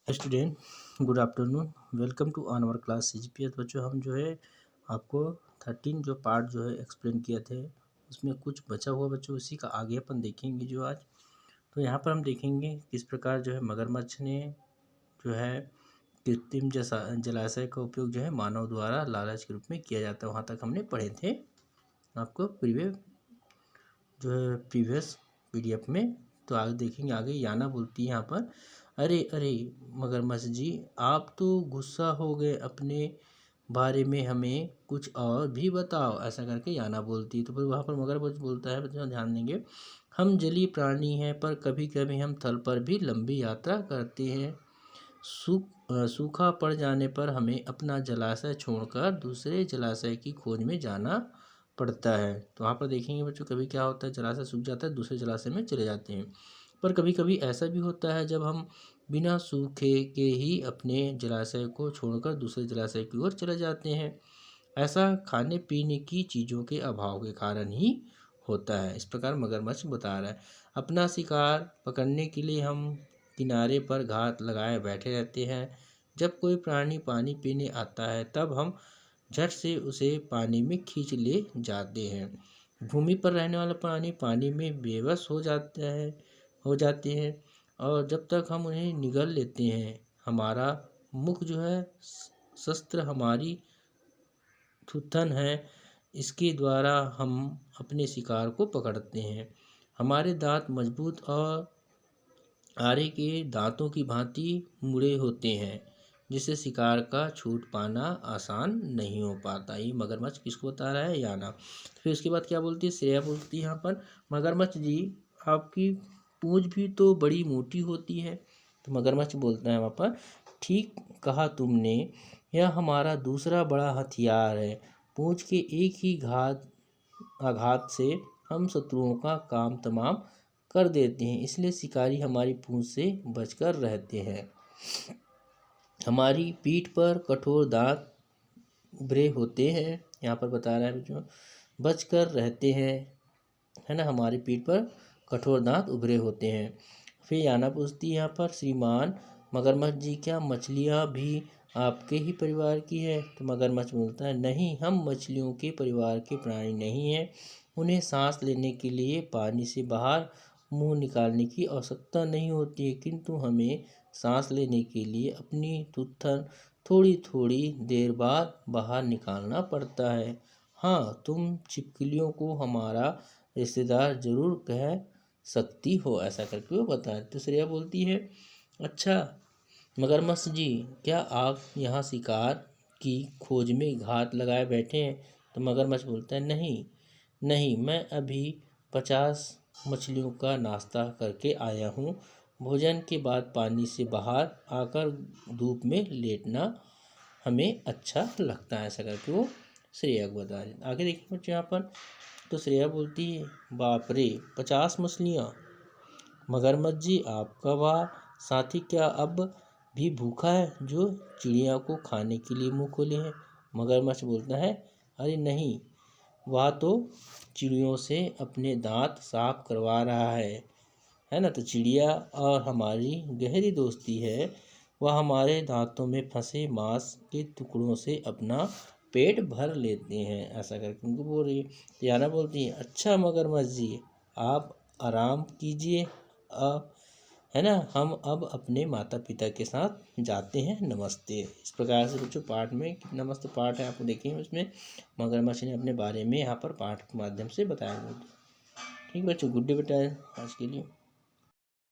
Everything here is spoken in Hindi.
Student, good afternoon. Welcome to on our class CGPS। बच्चों, हम जो है आपको 13 जो पार्ट जो है एक्सप्लेन किए थे, उसमें कुछ बचा हुआ बच्चों उसी का आगे अपन देखेंगे जो आज। तो यहाँ पर हम देखेंगे किस प्रकार जो है मगरमच्छ ने जो है कृत्रिम जलाशय का उपयोग जो है मानव द्वारा लालच के रूप में किया जाता है। वहाँ तक हमने पढ़े थे आपको प्रीवियस PDF में। तो आगे देखेंगे। आगे याना बोलती है यहाँ पर, अरे अरे मगरमच्छ जी, आप तो गुस्सा हो गए, अपने बारे में हमें कुछ और भी बताओ। ऐसा करके याना बोलती है। तो फिर वहाँ पर मगरमच्छ बोलता है, बच्चों ध्यान देंगे, हम जलीय प्राणी हैं, पर कभी कभी हम थल पर भी लंबी यात्रा करते हैं। सूखा पड़ जाने पर हमें अपना जलाशय छोड़कर दूसरे जलाशय की खोज में जाना पड़ता है। तो वहाँ पर देखेंगे बच्चों, कभी क्या होता है, जलाशय सूख जाता है, दूसरे जलाशय में चले जाते हैं। पर कभी कभी ऐसा भी होता है जब हम बिना सूखे के ही अपने जलाशय को छोड़कर दूसरे जलाशय की ओर चले जाते हैं। ऐसा खाने पीने की चीज़ों के अभाव के कारण ही होता है। इस प्रकार मगरमच्छ बता रहा है। अपना शिकार पकड़ने के लिए हम किनारे पर घात लगाए बैठे रहते हैं। जब कोई प्राणी पानी पीने आता है तब हम झट से उसे पानी में खींच ले जाते हैं। भूमि पर रहने वाला प्राणी पानी में बेबस हो जाते हैं और जब तक हम उन्हें निगल लेते हैं। हमारा मुख जो है शस्त्र हमारी थूथन है, इसके द्वारा हम अपने शिकार को पकड़ते हैं। हमारे दांत मजबूत और आरे के दांतों की भांति मुड़े होते हैं, जिससे शिकार का छूट पाना आसान नहीं हो पाता। ये मगरमच्छ किसको बता रहा है? याना। फिर उसके बाद क्या बोलती है? श्रेया बोलती है यहाँ पर, मगरमच्छ जी, आपकी पूंछ भी तो बड़ी मोटी होती है। तो मगरमच्छ बोलता है वहाँ पर, ठीक कहा तुमने, यह हमारा दूसरा बड़ा हथियार है। पूंछ के एक ही आघात से हम शत्रुओं का काम तमाम कर देते हैं, इसलिए शिकारी हमारी पूंछ से बचकर रहते हैं। हमारी पीठ पर कठोर दांत उभरे होते हैं। यहाँ पर बता रहा है बच्चों, बचकर रहते हैं, है ना। हमारी पीठ पर कठोर दांत उभरे होते हैं। फिर याना पूछती है यहाँ पर, श्रीमान मगरमच्छ जी, क्या मछलियाँ भी आपके ही परिवार की है? तो मगरमच्छ बोलता है, नहीं, हम मछलियों के परिवार के प्राणी नहीं हैं। उन्हें सांस लेने के लिए पानी से बाहर मुंह निकालने की आवश्यकता नहीं होती है, किंतु हमें सांस लेने के लिए अपनी थूथन थोड़ी थोड़ी देर बाद बाहर निकालना पड़ता है। हाँ, तुम छिपकलियों को हमारा रिश्तेदार जरूर कह सकती हो। ऐसा करके वो बताए। तो श्रेया बोलती है, अच्छा मगरमच्छ जी, क्या आप यहाँ शिकार की खोज में घात लगाए बैठे हैं? तो मगरमच्छ बोलता है, नहीं नहीं, मैं अभी 50 मछलियों का नाश्ता करके आया हूँ। भोजन के बाद पानी से बाहर आकर धूप में लेटना हमें अच्छा लगता है। ऐसा करके वो श्रेया को बता रहे। आगे देखिए बच्चों यहाँ पर, तो श्रेया बोलती है, बाप रे, 50 मछलियाँ! मगरमच्छ जी, आपका वह साथी क्या अब भी भूखा है, जो चिड़िया को खाने के लिए मुंह खोले है? मगरमच्छ बोलता है, अरे नहीं, वह तो चिड़ियों से अपने दांत साफ करवा रहा है ना। तो चिड़िया और हमारी गहरी दोस्ती है। वह हमारे दांतों में फंसे मांस के टुकड़ों से अपना पेट भर लेते हैं। ऐसा करके उनको बोल रही है। याना बोलती है, अच्छा मगरमच्छ जी, आप आराम कीजिए, है ना, हम अब अपने माता पिता के साथ जाते हैं, नमस्ते। इस प्रकार से बच्चों पाठ में कितना मस्त पाठ है, आपको देखेंगे उसमें मगरमच्छ ने अपने बारे में यहाँ पर पाठ के माध्यम से बताया। ठीक बच्चों, गुड डे बेटा आज के लिए।